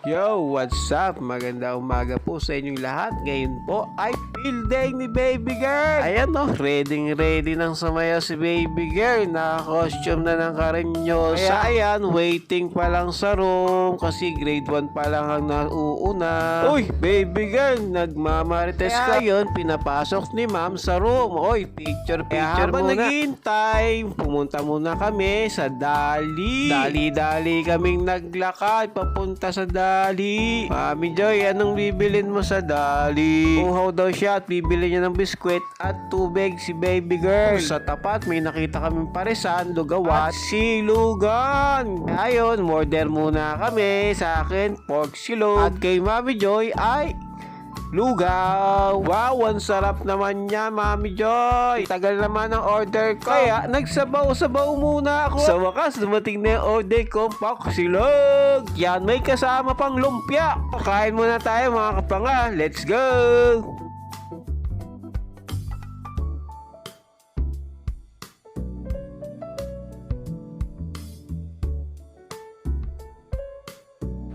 Yo, what's up? Magandang umaga po sa inyong lahat. Ngayon po ay field day ni baby girl. Ayan no, ready nang sumayaw si baby girl. Naka-costume na ng karinyosa. Kaya ayan, waiting pa lang sa room kasi grade 1 pa lang ang nauuna. Uy, baby girl, nagmamarites ka. Ayun, pinapasok ni ma'am sa room. Uy, picture habang muna. Naghihintay, pumunta muna kami sa Dali. Dali kaming naglakad papunta sa Dali. Mami Joy, anong bibilin mo sa Dali? Uhaw daw siya at bibili niya ng biskwit at tubig si baby girl. Sa tapat may nakita kaming parisan, lugaw at silugan. Ayun, order muna kami. Sa akin, pork silog. At kay Mami Joy ay lugaw. Wow, ang sarap naman niya, Mami Joy. Tagal naman ang order ko. Kaya nagsabaw-sabaw muna ako. Sa wakas, dumating na yung order ko, pork silog. Yan, may kasama pang lumpia. Kain muna tayo mga kapanga. Let's go!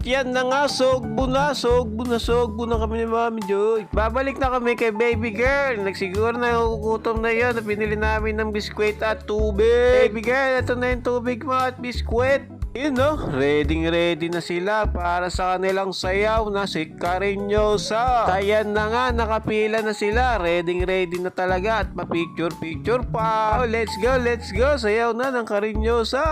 Yan na nga, sogbo na kami ni Mami Joy. Babalik na kami kay baby girl. Nagsiguro na gugutom na yun na pinili namin ng biskwit at tubig. Baby girl, ito na yung tubig mo at biskwit. Yun no, ready na sila para sa kanilang sayaw na si Karinyosa. Kaya na nga, nakapila na sila. Ready na talaga at pa-picture pa. Oh, let's go, sayaw na ng Karinyosa.